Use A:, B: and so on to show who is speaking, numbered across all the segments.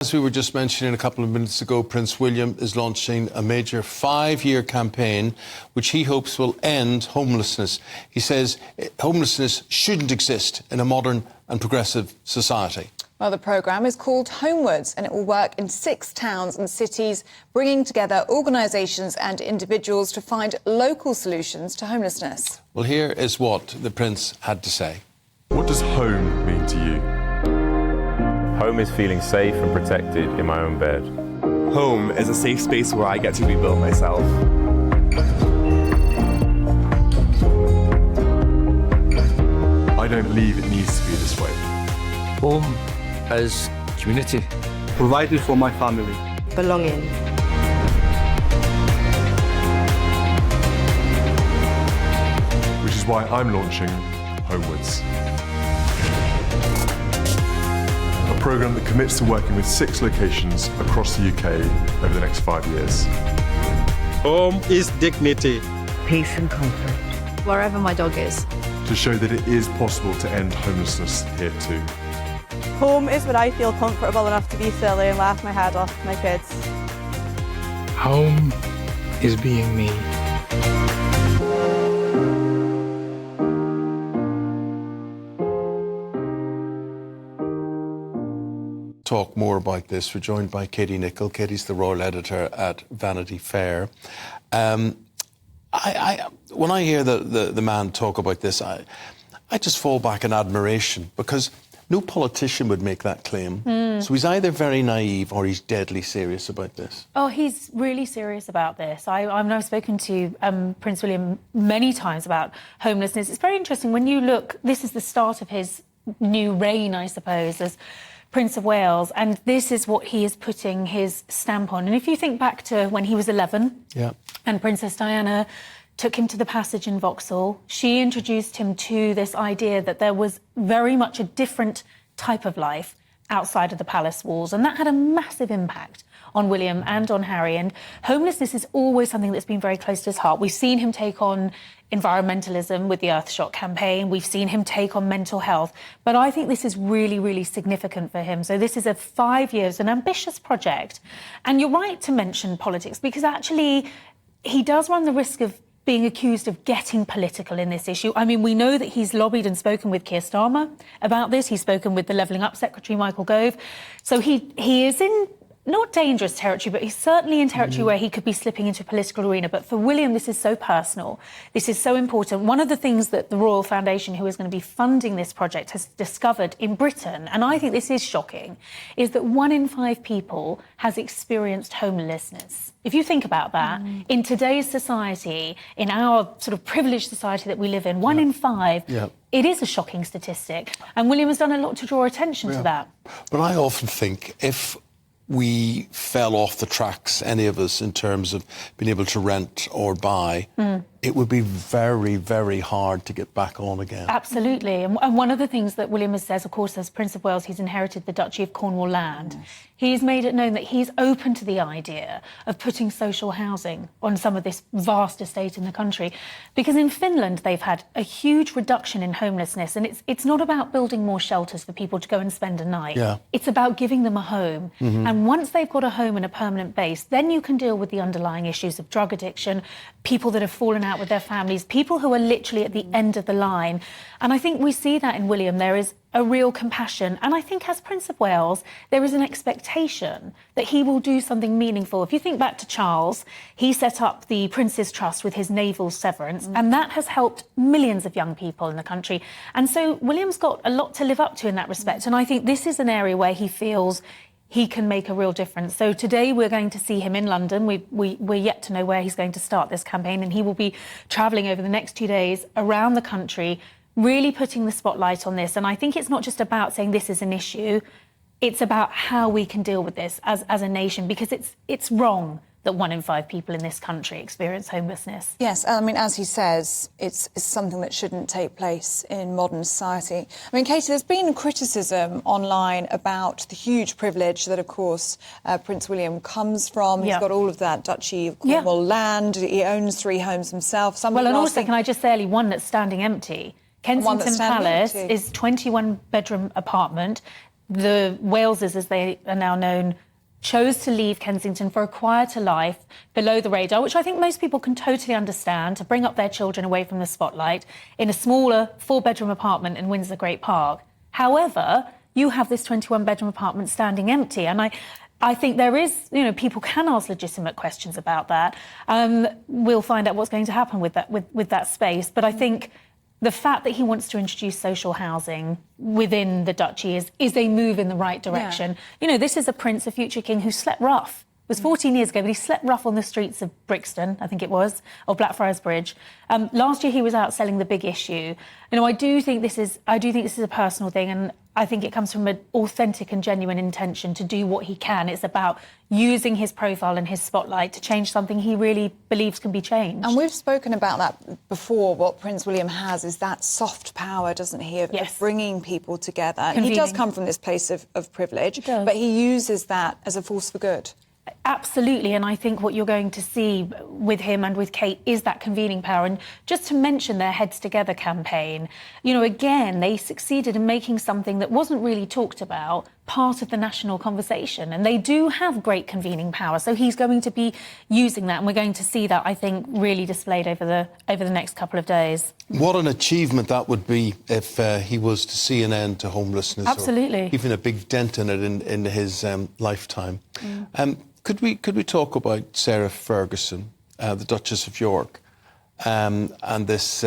A: As we were just mentioning a couple of minutes ago, Prince William is launching a major 5-year campaign which he hopes will end homelessness. He says homelessness shouldn't exist in a modern and progressive society.
B: Well, the programme is called Homewards and it will work in 6 towns and cities, bringing together organisations and individuals to find local solutions to homelessness.
A: Well, here is what the Prince had to say.
C: What does home mean to you?
D: Home is feeling safe and protected in my own bed.
E: Home is a safe space where I get to rebuild myself.
C: I don't believe it needs to be this way.
F: Home as community.
E: Provided for my family.
G: Belonging.
C: Which is why I'm launching Homewards. A programme that commits to working with 6 locations across the UK over the next 5 years.
H: Home is dignity.
G: Peace and comfort.
I: Wherever my dog is.
C: To show that it is possible to end homelessness here too.
J: Home is where I feel comfortable enough to be silly and laugh my head off my kids.
F: Home is being me.
A: Talk more about this. We're joined by Katie Nicholl. Katie's the royal editor at Vanity Fair. When I hear the man talk about this, I just fall back in admiration because no politician would make that claim. So he's either very naive or he's deadly serious about this.
I: Oh, he's really serious about this. I've spoken to Prince William many times about homelessness. It's very interesting when you look, this is the start of his new reign, I suppose, as Prince of Wales, and this is what he is putting his stamp on. And if you think back to when he was 11 and Princess Diana took him to the passage in Vauxhall, she introduced him to this idea that there was very much a different type of life outside of the palace walls, and that had a massive impact on William and on Harry. And homelessness is always something that's been very close to his heart. We've seen him take on environmentalism with the Earthshot campaign. We've seen him take on mental health. But I think this is really, really significant for him. So this is a 5 years, an ambitious project. And you're right to mention politics, because actually he does run the risk of being accused of getting political in this issue. I mean, we know that he's lobbied and spoken with Keir Starmer about this. He's spoken with the Levelling Up Secretary, Michael Gove. So he is in not dangerous territory, but he's certainly in territory where he could be slipping into a political arena. But for William, this is so personal. This is so important. One of the things that the Royal Foundation, who is going to be funding this project, has discovered in Britain, and I think this is shocking, is that 1 in 5 people has experienced homelessness. If you think about that, in today's society, in our sort of privileged society that we live in, 1 in 5, it is a shocking statistic. And William has done a lot to draw attention to that.
A: But I often think if we fell off the tracks, any of us, in terms of being able to rent or buy, it would be very, very hard to get back on again.
I: Absolutely. And one of the things that William has said, of course, as Prince of Wales, he's inherited the Duchy of Cornwall land. He's made it known that he's open to the idea of putting social housing on some of this vast estate in the country. Because in Finland, they've had a huge reduction in homelessness. And it's not about building more shelters for people to go and spend a night. It's about giving them a home. And once they've got a home and a permanent base, then you can deal with the underlying issues of drug addiction, people that have fallen out with their families, people who are literally at the end of the line. And I think we see that in William. There is a real compassion. And I think as Prince of Wales, there is an expectation that he will do something meaningful. If you think back to Charles, he set up the Prince's Trust with his naval severance, and that has helped millions of young people in the country. And so William's got a lot to live up to in that respect. And I think this is an area where he feels he can make a real difference. So today we're going to see him in London. We're yet to know where he's going to start this campaign, and he will be travelling over the next 2 days around the country, really putting the spotlight on this. And I think it's not just about saying this is an issue, it's about how we can deal with this as a nation, because it's wrong that 1 in 5 people in this country experience homelessness.
B: Yes, I mean, as he says, it's something that shouldn't take place in modern society. I mean, Katie, there's been criticism online about the huge privilege that, of course, Prince William comes from. He's got all of that Duchy of Cornwall land. He owns 3 homes himself.
I: Well, and also, can I just say, one that's standing empty. Kensington Palace is 21-bedroom apartment. the Waleses, as they are now known, chose to leave Kensington for a quieter life below the radar, which I think most people can totally understand, to bring up their children away from the spotlight in a smaller 4-bedroom apartment in Windsor Great Park. However, you have this 21-bedroom apartment standing empty, and I think there is, people can ask legitimate questions about that. We'll find out what's going to happen with that space, but I think the fact that he wants to introduce social housing within the duchy is a move in the right direction. Yeah. This is a prince, a future king, who slept rough. It was 14 years ago, but he slept rough on the streets of Brixton, I think it was, or Blackfriars Bridge. Last year he was out selling The Big Issue. I do think this is a personal thing, and I think it comes from an authentic and genuine intention to do what he can. It's about using his profile and his spotlight to change something he really believes can be changed.
B: And we've spoken about that before. What Prince William has is that soft power, doesn't he, of bringing people together. And he does come from this place of privilege, but he uses that as a force for good.
I: Absolutely, and I think what you're going to see with him and with Kate is that convening power. And just to mention their Heads Together campaign, again, they succeeded in making something that wasn't really talked about part of the national conversation, and they do have great convening power. So he's going to be using that, and we're going to see that, I think, really displayed over the next couple of days.
A: What an achievement that would be if he was to see an end to homelessness.
I: Absolutely.
A: Or even a big dent in it in his lifetime. Could we talk about Sarah Ferguson, the Duchess of York, and this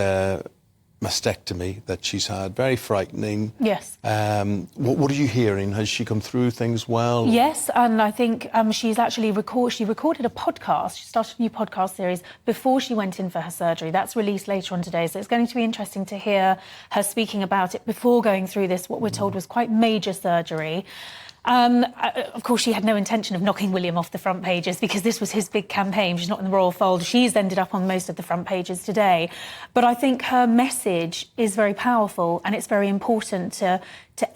A: mastectomy that she's had? Very frightening.
I: Yes.
A: What are you hearing? Has she come through things well?
I: Yes, and I think she's actually recorded a podcast. She started a new podcast series before she went in for her surgery. That's released later on today, so it's going to be interesting to hear her speaking about it before going through this, what we're told was quite major surgery. Of course, she had no intention of knocking William off the front pages because this was his big campaign. She's not in the royal fold. She's ended up on most of the front pages today. But I think her message is very powerful, and it's very important to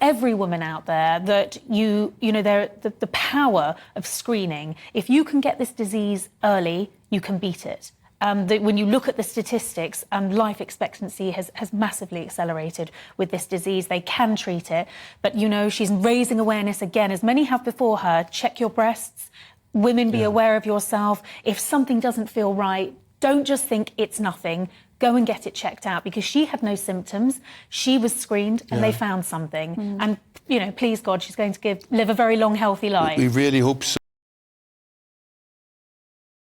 I: every woman out there that the power of screening. If you can get this disease early, you can beat it. When you look at the statistics, life expectancy has massively accelerated with this disease. They can treat it, but she's raising awareness again, as many have before her. Check your breasts. Women, be aware of yourself. If something doesn't feel right, don't just think it's nothing. Go and get it checked out, because she had no symptoms. She was screened and they found something. And please God, she's going to live a very long, healthy life.
A: We really hope so.